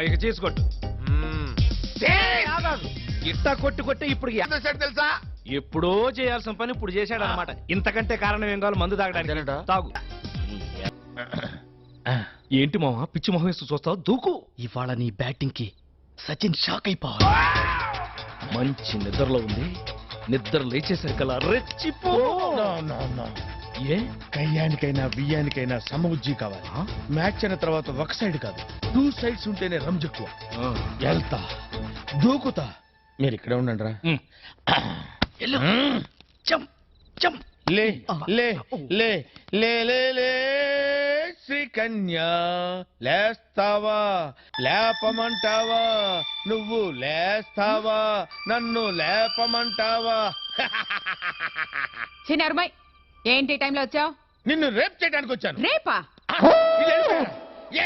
ఇక చేసుకోట్టు ఇట్టా కొట్టి ఇప్పుడు తెలుసా? ఎప్పుడో చేయాల్సిన పని ఇప్పుడు చేశాడు అనమాట. ఇంతకంటే కారణం ఏం కావాలి? మందు తాగడానికి. తాగు. ఏంటి మామ పిచ్చి మొహం వేస్తూ చూస్తావు? దూకు. ఇవాళ నీ బ్యాటింగ్ కి సచిన్ షాక్ అయిపోవాలి. మంచి నిద్రలో ఉంది. నిద్ర లేచేసరికల్లా రెచ్చిపో. ఏ కయ్యానికైనా బియ్యానికైనా సమబుజ్జి కావాలి. మ్యాచ్ అయిన తర్వాత ఒక సైడ్ కాదు, 2 సైడ్స్ ఉంటేనే రంజెక్కువ. వెళ్తా, దూకుతా. మీరు ఇక్కడే ఉండండి రా. లే లే లే లే లే లే శ్రీకన్యా, లేస్తావా లేపమంటావా? నువ్వు లేస్తావా నన్ను లేపమంటావా? చిన్నరుమై, ఏంటి టైంలో వచ్చావు? నిన్ను రేప్ చేయడానికి వచ్చాను. రేపా?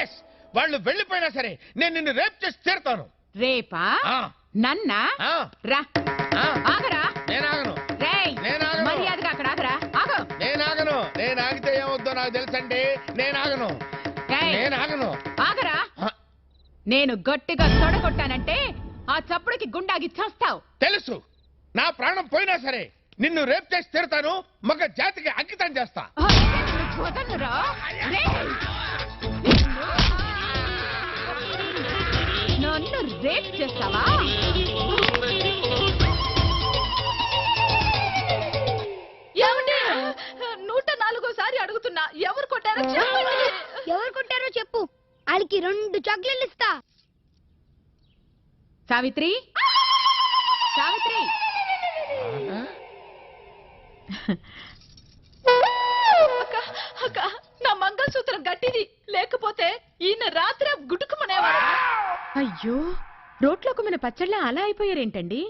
ఎస్, వాళ్ళు వెళ్ళిపోయినా సరే నేను నిన్ను రేప్ చేసి తీరుతాను. రేపా? నన్నా? రా. ఆగరా. నేనాగను. మర్యాదగా అక్కడ ఆగరా. ఆగు. నేనాగను. నేను ఆగితే ఏమవుద్దో నాకు తెలుసండి. నేనాగను. ఆగరా. నేను గట్టిగా తొడగొట్టానంటే ఆ చప్పుడుకి గుండాగి చేస్తావు. తెలుసు. నా ప్రాణం పోయినా సరే నిన్ను రేప్ చేసి తీరుతాను. మగ జాతికి అంకితం చేస్తా. నన్ను రేప్ చేస్తావా? ఏమండి, 104సారి అడుగుతున్నా, ఎవరు కొట్టారో చెప్పండి. ఎవరు కొట్టారో చెప్పు, వాళ్ళకి 2 చాక్లెట్లు ఇస్తా. సావిత్రి, సావిత్రి. అక్క, నా మంగళసూత్రం గట్టిది, లేకపోతే ఈయన రాత్రి గుడుకుమనేవాడు. అయ్యో, రోట్లోకి మన పచ్చళ్ళ అలా అయిపోయారేంటండి?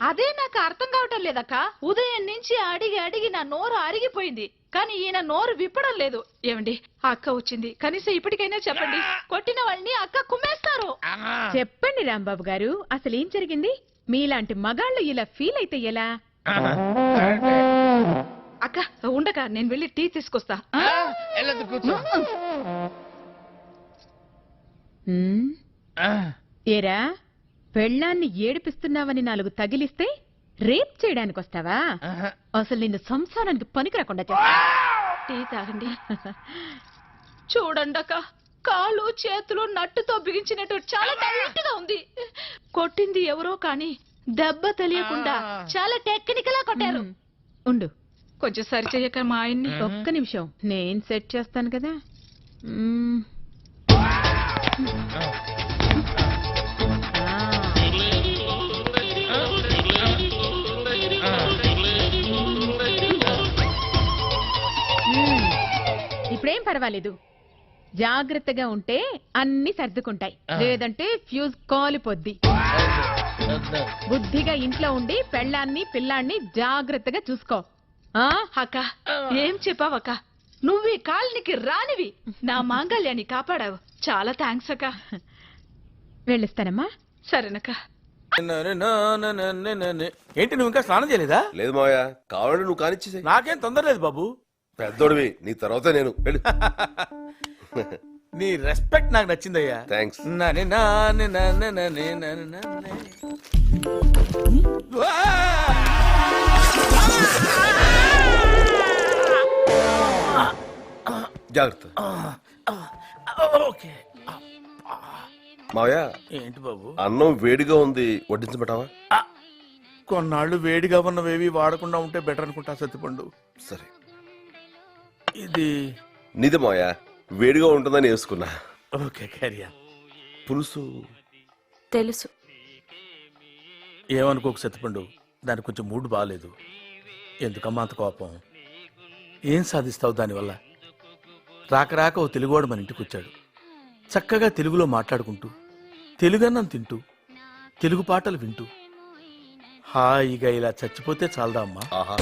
అదే నాకు అర్థం కావటం లేదక్క. ఉదయం నుంచి అడిగి నా నోరు అరిగిపోయింది, కానీ ఈయన నోరు విప్పడం లేదు. ఏమండి, అక్క వచ్చింది, కనీసం ఇప్పటికైనా చెప్పండి. కొట్టిన వాళ్ళని అక్క కుమ్మేస్తారు. చెప్పండి రాంబాబు గారు, అసలు ఏం జరిగింది? మీలాంటి మగాళ్ళు ఇలా ఫీల్ అయితే ఎలా? అక్క ఉండక, నేను వెళ్ళి టీ తీసుకొస్తా. ఏరా, పెళ్ళాన్ని ఏడిపిస్తున్నావని 4 తగిలిస్తే రేప్ చేయడానికి వస్తావా? అసలు నిన్ను సంసారానికి పనికి రాకుండా చేస్తా. టీ తాగండి. చూడండి అక్క, కాళ్ళు చేతులు నట్టుతో బిగించినట్టు చాలా టైట్ గా ఉంది. కొట్టింది ఎవరో కానీ దెబ్బ తెలియకుండా చాలా టెక్నికల్ గా కొట్టారు. ఉండు, కొంచెం సరి చెయ్యక మా ఆయన్ని. ఒక్క నిమిషం, నేను సెట్ చేస్తాను కదా. ఇప్పుడేం పర్వాలేదు. జాగ్రత్తగా ఉంటే అన్ని సర్దుకుంటాయి, లేదంటే ఫ్యూజ్ కాలిపోద్ది. బుద్ధిగా ఇంట్లో ఉండి పెళ్ళాన్ని పిల్లాన్ని జాగ్రత్తగా చూసుకో. అక్క, ఏం చెప్పావక్క? నువ్వు ఈ కాలనికి రానివి, నా మాంగళ్యాన్ని కాపాడావు. చాలా థ్యాంక్స్ అక్క. వెళ్ళిస్తానమ్మా. సరేనక్క. ఏంటి, నువ్వు ఇంకా స్నానం చేయలేదా? లేదు మావయ్య, కావాలంటే నువ్వు కానిచ్చేసే. నాకేం తొందర లేదు బాబు. పెద్దోడివి, నీ తర్వాత నేను. నీ రెస్పెక్ట్ నాకు నచ్చిందయ్యా. థ్యాంక్స్. జాగ్రత్త. ఓకే మావయ్య, ఏంటి బాబు? అన్నం వేడిగా ఉంది, వడ్డించబెట్టావా? కొన్నాళ్ళు వేడిగా ఉన్నవేవి వాడకుండా ఉంటే బెటర్ అనుకుంటా సత్తిపండు. సరే. ఇది నిజం మావయ్య, వేడిగా ఉంటుందని వేసుకున్నా. ఓకే, క్యారియా. పులుసు తెలుసు. ఏమనుకోకు సత్తిపండు, దానికి కొంచెం మూడ్ బాగాలేదు. ఎందుకమ్మా అంత కోపం? ఏం సాధిస్తావు దానివల్ల? రాక ఓ తెలుగువాడు మన ఇంటికి వచ్చాడు. చక్కగా తెలుగులో మాట్లాడుకుంటూ, తెలుగన్నం తింటూ, తెలుగు పాటలు వింటూ హాయిగా ఇలా చచ్చిపోతే చాలదా అమ్మా? ఆహా.